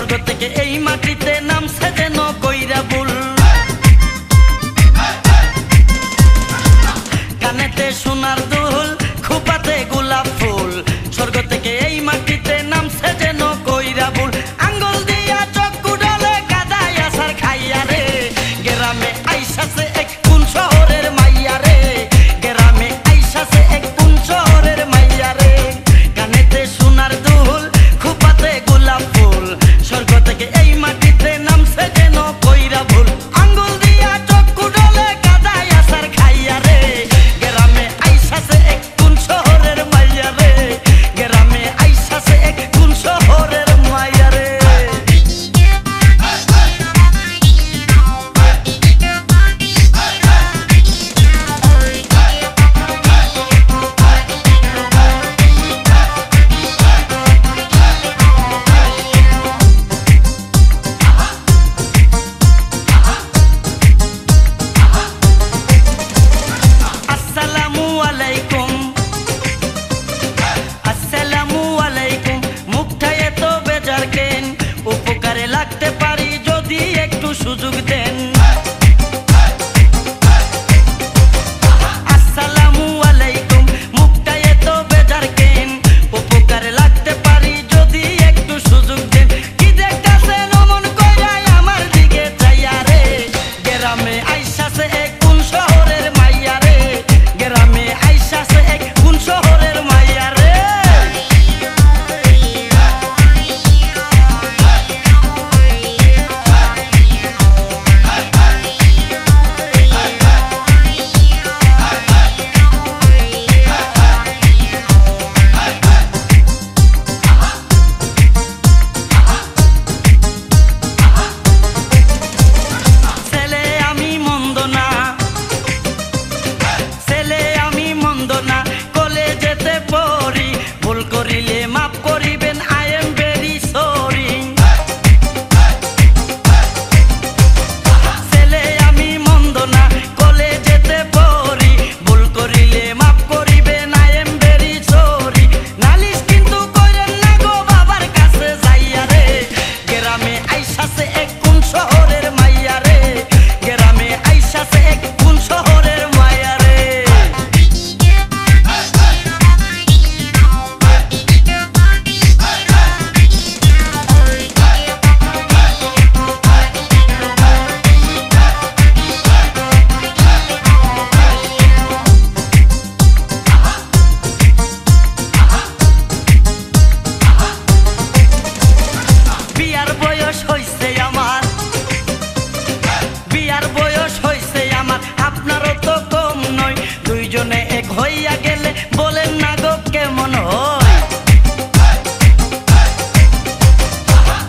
স্বর্গ থেকে এই মাটিতে নামছে যেন কইরা ভুল। কানেতে সোনার দুল, খোপাতে গোলাপ ফুল, স্বর্গ থেকে এই মাটিতে নামছে যেন কইরা ভুল। আঙ্গুল দিয়া চক্ষু ডলে কাদায় আসার খাইয়া রে, গ্রামে আইসাছে এক কোন শহরের মাইয়া রে, গ্রামে আইসাছে এক কোন শহরের মাইয়া রে। কানেতে সোনার দুল, খোপাতে গোলাপ ফুল, স্বর্গ থেকে এই মাটিতে নামছে যেন কইরা ভুল। আঙ্গুল দিয়া চক্ষু ডলে কাদায় আসার খাইয়া রে, গ্রামে আইসাছে এক কোন শহরের মাইয়া রে, গ্রামে আইসাছে এক কোন শহরের মাইয়া রে। আসসালামু আলাইকুম, আসসালামু আলাইকুম, মুখটা এত বেজার কেন? উপকারে লাগতে পারি যদি একটু সুযোগ দেন। আসসালামু আলাইকুম, মুখটা এত বেজার কেন? উপকারে লাগতে পারি যদি একটু সুযোগ দেন। কি দেখতাছেন অমন কইরা আমার দিকে চাইয়া রে, গ্রামে আইসাছে এক কোন শহরের মাইয়া রে, গ্রামে আইসাছে এক কোন শহরের মাইয়া রে। ছেলে আমি মন্দ না, ছেলে আমি মন্দ না, কলেজেতে পড়ি, ভুল করিলে মাফ করিবেন, আই এম ভেরি সরি। ছেলে আমি মন্দ না, কলেজেতে পড়ি, ভুল করিলে মাফ করিবেন, আই এম ভেরি সরি। নালিশ কিন্তু কইরেন না গো বাবার কাছে যাইয়া রে, গ্রামে আইসাছে এক কোন শহরের মাইয়া রে, গ্রামে আইসাছে এক কোন শহরের মাইয়া রে। বিয়ার বয়স হইছে আমার, বিয়ার বয়স হইছে আমার, আপনারও তো কম নয়, দুইজনে এক হইয়া গেলে বলেন না গো কেমন হয়।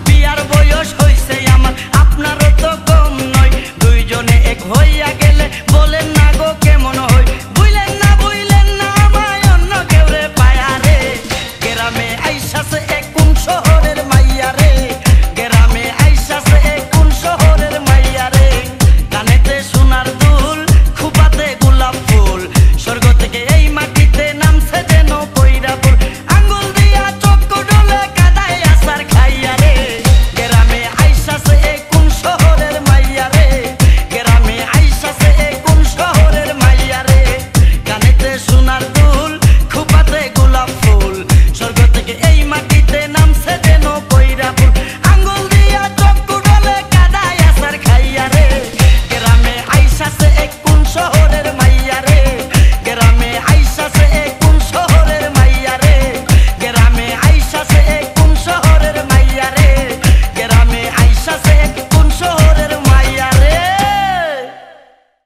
বিয়ার বয়স হইছে আমার, আপনারও তো কম নয়, দুইজনে এক হইয়া গেলে বলেন না গো কেমন হয়। বুঝলেন না আমায় অন্য কেউ রে পায়া রে, গ্রামে আইসাছে এক কোন শহরের মাইয়া রে, গ্রামে আইসাছে এক কোন শহরের মাইয়া রে। কানেতে সোনার দুল, খোপাতে গোলাপ ফুল, স্বর্গ থেকে এই মাটিতে নামছে যেন কইরা ভুল। আঙ্গুল দিয়া চক্ষু ডলে কাদায় আসার খাইয়া রে, গ্রামে আইসাছে এক কোন শহরের মাইয়া রে, গ্রামে আইসাছে এক কোন শহরের মাইয়া রে। কানেতে সোনার